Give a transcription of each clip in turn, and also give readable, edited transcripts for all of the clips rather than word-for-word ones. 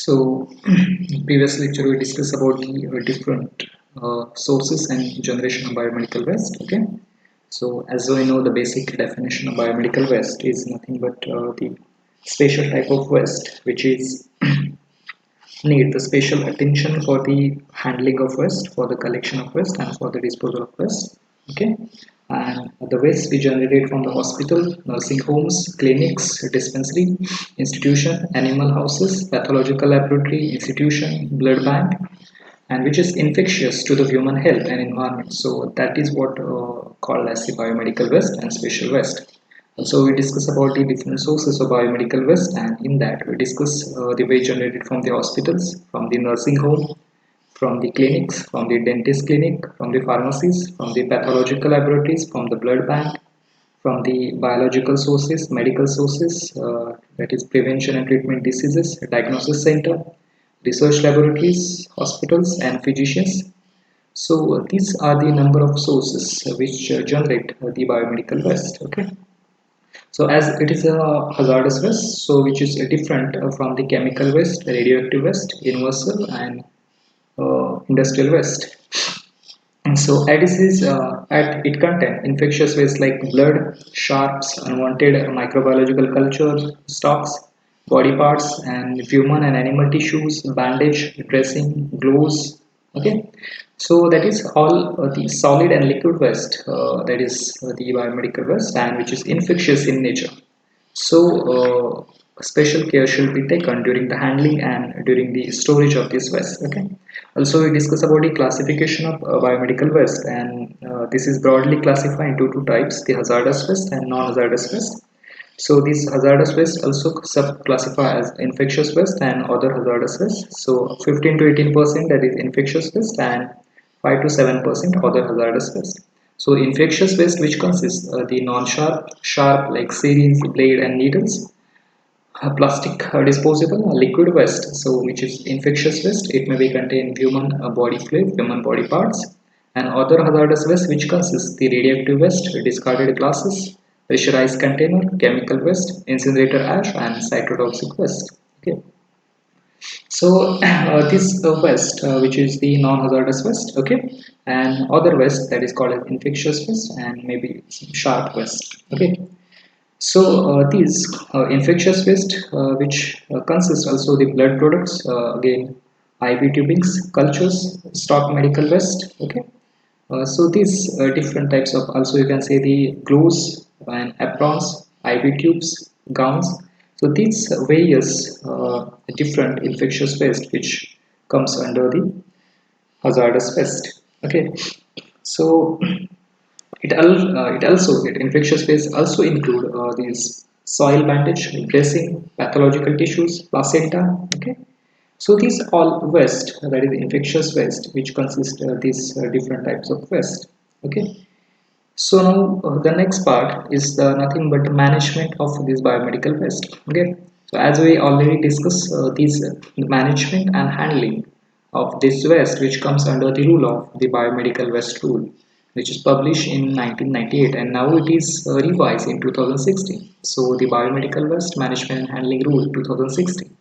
So, previous lecture we discussed about the different sources and generation of biomedical waste. Okay, so as we know, the basic definition of biomedical waste is nothing but the special type of waste which is need the special attention for the handling of waste, for the collection of waste, and for the disposal of waste. Okay, and the waste we generate from the hospital, nursing homes, clinics, dispensary, institution, animal houses, pathological laboratory, institution, blood bank, and which is infectious to the human health and environment. So that is what called as the biomedical waste and special waste. Also, we discuss about the different sources of biomedical waste, and in that we discuss the waste generated from the hospitals, from the nursing home, from the clinics, from the dentist clinic, from the pharmacies, from the pathological laboratories, from the blood bank, from the biological sources, medical sources, that is prevention and treatment diseases, diagnosis center, research laboratories, hospitals, and physicians. So these are the number of sources which generate the biomedical waste. Okay. So as it is a hazardous waste, so which is different from the chemical waste, radioactive waste, universal, and industrial waste. And so Aedes is it contain infectious waste like blood, sharps, unwanted microbiological culture, stocks, body parts, and human and animal tissues, bandage, dressing, gloves. Okay, so that is all the solid and liquid waste. That is the biomedical waste, and which is infectious in nature. So, special care should be taken during the handling and during the storage of this waste. Okay. Also, we discuss about the classification of biomedical waste, and this is broadly classified into two types: the hazardous waste and non-hazardous waste. So, this hazardous waste also sub-classify as infectious waste and other hazardous waste. So, 15 to 18% that is infectious waste, and 5 to 7% other hazardous waste. So infectious waste which consists the non-sharp, sharp like syringe, blade and needles, plastic disposable, liquid waste, so which is infectious waste, it may be contain human body fluid, human body parts, and other hazardous waste which consists the radioactive waste, discarded glasses, pressurized container, chemical waste, incinerator ash and cytotoxic waste. Okay. So this waste, which is the non-hazardous waste, okay, and other waste that is called as infectious waste and maybe some sharp waste, okay. So these infectious waste, which consist also the blood products, again, IV tubings, cultures, stock medical waste, okay. So these different types of also you can say the gloves and aprons, IV tubes, gowns. So these various different infectious waste which comes under the hazardous waste. Okay, so it also it infectious waste also include these soil bandage, dressing, pathological tissues, placenta. Okay, so these all waste, that is infectious waste, which consist these different types of waste. Okay. So now the next part is nothing but the management of this biomedical waste. Okay. So as we already discussed, these management and handling of this waste, which comes under the rule of the biomedical waste rule, which is published in 1998, and now it is revised in 2016. So the biomedical waste management and handling rule 2016.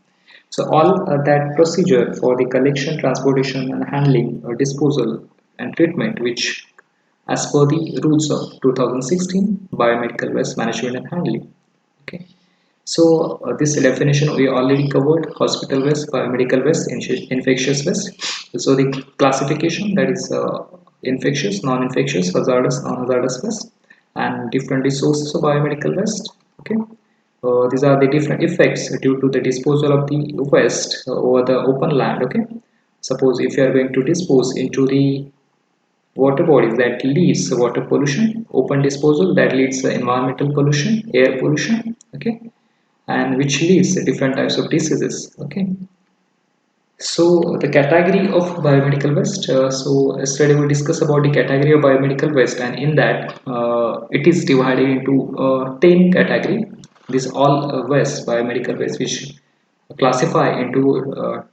So all that procedure for the collection, transportation and handling or disposal and treatment which as per the rules of 2016 biomedical waste management and handling. Okay. So this definition we already covered: hospital waste, biomedical waste, infectious waste. So the classification, that is infectious, non-infectious, hazardous, non-hazardous waste, and different resources of biomedical waste. Okay. These are the different effects due to the disposal of the waste over the open land. Okay. Suppose if you are going to dispose into the water bodies, that leads water pollution, open disposal that leads environmental pollution, air pollution, okay, and which leads different types of diseases. Okay, so the category of biomedical waste, so yesterday we discussed about the category of biomedical waste, and in that it is divided into 10 category. These all waste, biomedical waste, which classify into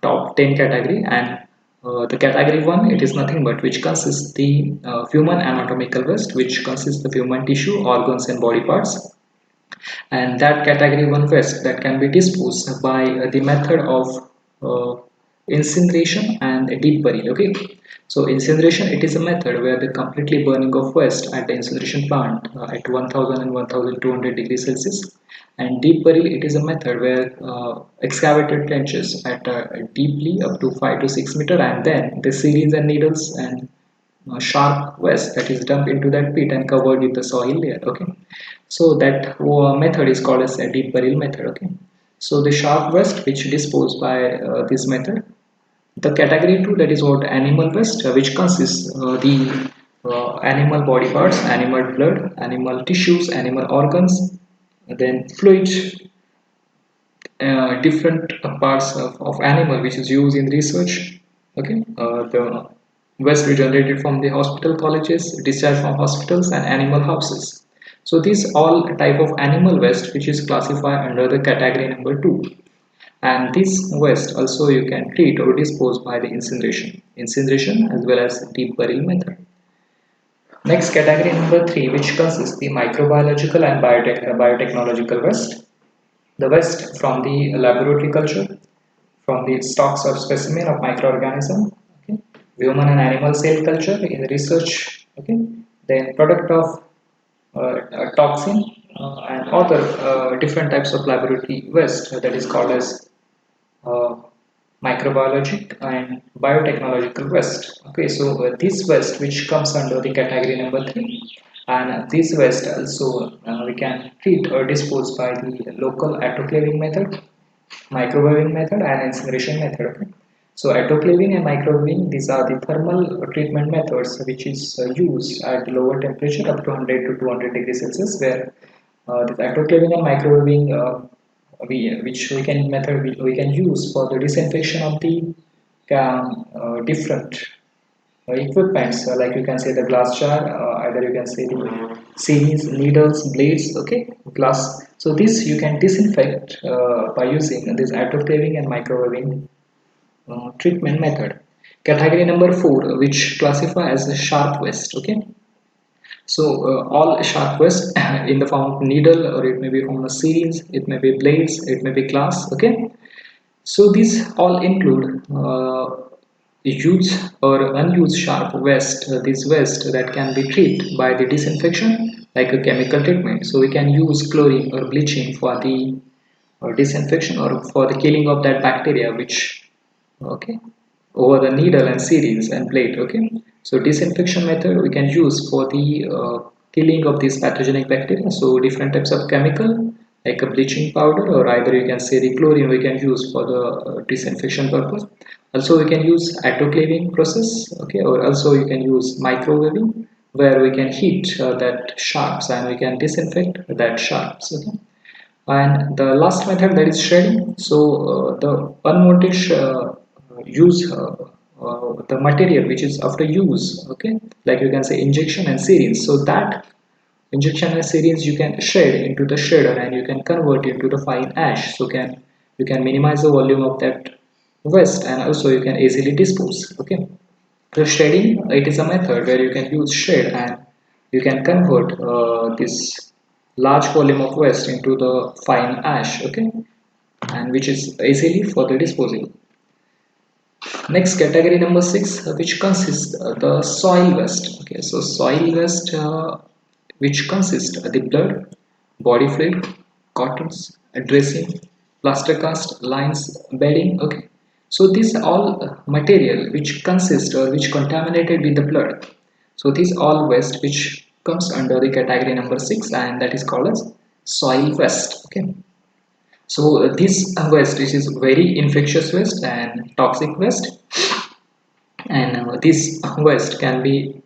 top 10 category, and the category 1, it is nothing but which consists the human anatomical waste, which consists of human tissue, organs and body parts. And that category 1 waste that can be disposed by the method of uh, incineration and deep burial. Okay, so incineration, it is a method where the completely burning of waste at the incineration plant at 1000 and 1200 degrees Celsius. And deep burial, it is a method where excavated trenches at deeply up to 5 to 6 meter, and then the syringes and needles and sharp waste that is dumped into that pit and covered with the soil layer. Okay, so that method is called as a deep burial method. Okay, so the sharp waste which disposed by this method. The category 2, that is what animal waste, which consists the animal body parts, animal blood, animal tissues, animal organs, then fluids, different parts of animal which is used in research. Okay, the waste we generated from the hospital colleges, discharge from hospitals and animal houses. So these all type of animal waste which is classified under the category number 2. And this waste also you can treat or dispose by the incineration as well as deep burial method. Next, category number 3, which consists the microbiological and biotechnological waste. The waste from the laboratory culture, from the stocks or specimen of microorganism, okay, human and animal cell culture in research, okay, then product of toxin and other different types of laboratory waste that is called as uh, microbiologic and biotechnological waste. Okay, so this waste which comes under the category number 3, and this waste also we can treat or dispose by the local autoclaving method, microwaving method and incineration method. Okay. So autoclaving and microwaving, these are the thermal treatment methods which is used at lower temperature up to 100 to 200 degrees Celsius, where this autoclaving and microwaving which we can method we can use for the disinfection of the different equipments, like you can say the glass jar, either you can say the series, needles, blades, okay, glass. So this you can disinfect by using this autoclaving and microwaving treatment method. Category number 4, which classify as a sharp waste. Okay, so all sharp waste in the form of needle, or it may be from a series, it may be blades, it may be glass. Okay, so these all include used or unused sharp waste, this waste that can be treated by the disinfection like a chemical treatment. So we can use chlorine or bleaching for the disinfection or for the killing of that bacteria which, okay, over the needle and syringe and plate. Okay, so disinfection method we can use for the killing of these pathogenic bacteria. So different types of chemical like a bleaching powder, or either you can say the chlorine we can use for the disinfection purpose. Also we can use autoclaving process. Okay, or also you can use microwaving, where we can heat that sharps and we can disinfect that sharps. Okay, and the last method, that is shredding. So the unwanted use the material which is after use. Okay, like you can say injection and syringe. So that injection and syringe you can shred into the shredder and you can convert it to the fine ash. So you can minimize the volume of that waste, and also you can easily dispose. Okay, so shredding, it is a method where you can use shred and you can convert this large volume of waste into the fine ash. Okay, and which is easily for the disposal. Next, category number 6, which consists the soil waste. Okay, so soil waste, which consists the blood, body fluid, cottons, dressing, plaster cast, lines, bedding. Okay, so these all material which consist or which contaminated with the blood. So these all waste which comes under the category number 6, and that is called as soil waste. Okay, so this waste, which is very infectious waste and toxic waste, and this waste can be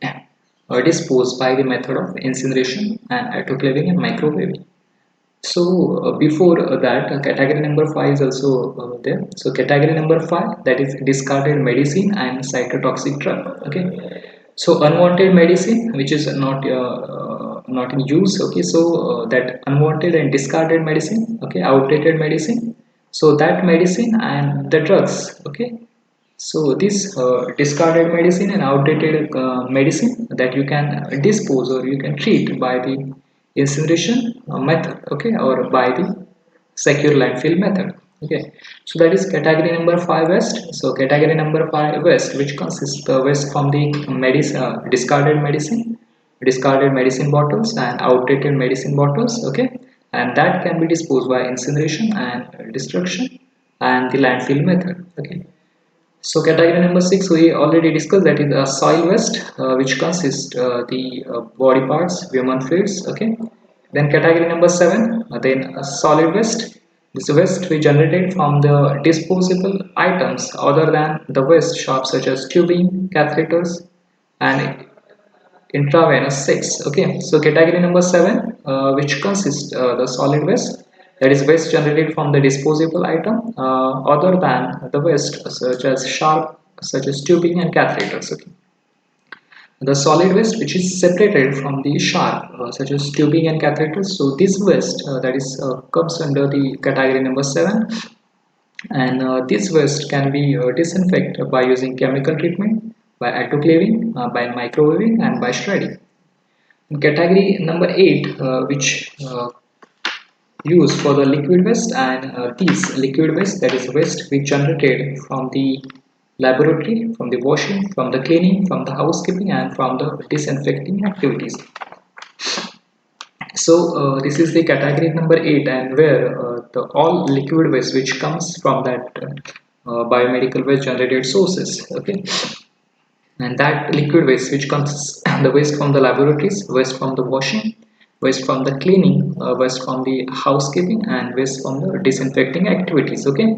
disposed by the method of incineration and autoclaving and microwaving. So before that, category number 5 is also there. So category number 5, that is discarded medicine and cytotoxic drug. Okay, so unwanted medicine which is not in use. Okay, so that unwanted and discarded medicine, okay, outdated medicine, so that medicine and the drugs. Okay, so this discarded medicine and outdated medicine that you can dispose or you can treat by the incineration method, okay, or by the secure landfill method. Okay, so that is category number 5 waste. So category number 5 waste, which consists the waste from the discarded medicine bottles and outdated medicine bottles, okay, and that can be disposed by incineration and destruction and the landfill method. Okay, so category number 6 we already discussed, that is soil waste, which consists the body parts, human fluids. Okay. Then category number 7, then solid waste. This waste we generated from the disposable items other than the waste sharps such as tubing, catheters, and intravenous sex. Okay, so category number 7, which consists the solid waste, that is waste generated from the disposable item other than the waste such as tubing and catheters. Okay, the solid waste which is separated from the sharp such as tubing and catheters, so this waste that is comes under the category number 7, and this waste can be disinfected by using chemical treatment, by autoclaving, by microwaving, and by shredding. Category number 8, which used for the liquid waste, and these liquid waste, that is waste which generated from the laboratory, from the washing, from the cleaning, from the housekeeping, and from the disinfecting activities. So this is the category number 8, and where the all liquid waste which comes from that biomedical waste generated sources. Okay, and that liquid waste which comes the waste from the laboratories, waste from the washing, waste from the cleaning, waste from the housekeeping, and waste from the disinfecting activities. Okay,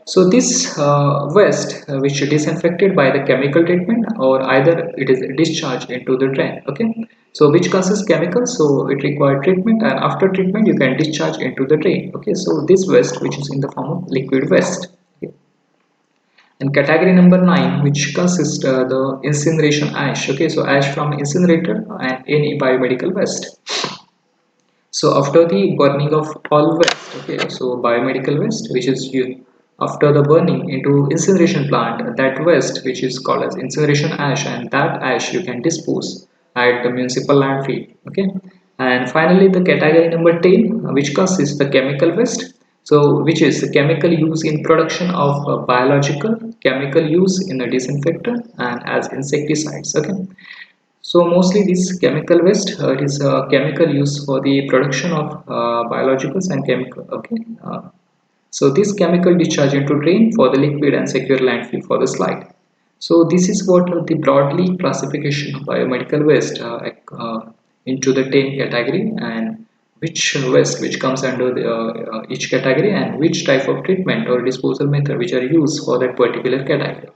so this waste which is disinfected by the chemical treatment, or either it is discharged into the drain. Okay, so which causes chemicals, so it requires treatment, and after treatment you can discharge into the drain. Okay, so this waste which is in the form of liquid waste. Okay, and category number 9, which consists the incineration ash. Okay, so ash from incinerator and any biomedical waste. So after the burning of all waste, okay, so biomedical waste which is used after the burning into incineration plant, that waste which is called as incineration ash, and that ash you can dispose at the municipal landfill. Okay, and finally the category number 10, which consists the chemical waste, so which is the chemical use in production of biological, chemical use in a disinfectant and as insecticides. Okay, so mostly this chemical waste, it is chemical use for the production of biologicals and chemical. Okay, so this chemical discharge into drain for the liquid and secure landfill for the slide. So this is what the broadly classification of biomedical waste into the 10 category, and which waste which comes under each category, and which type of treatment or disposal method which are used for that particular category.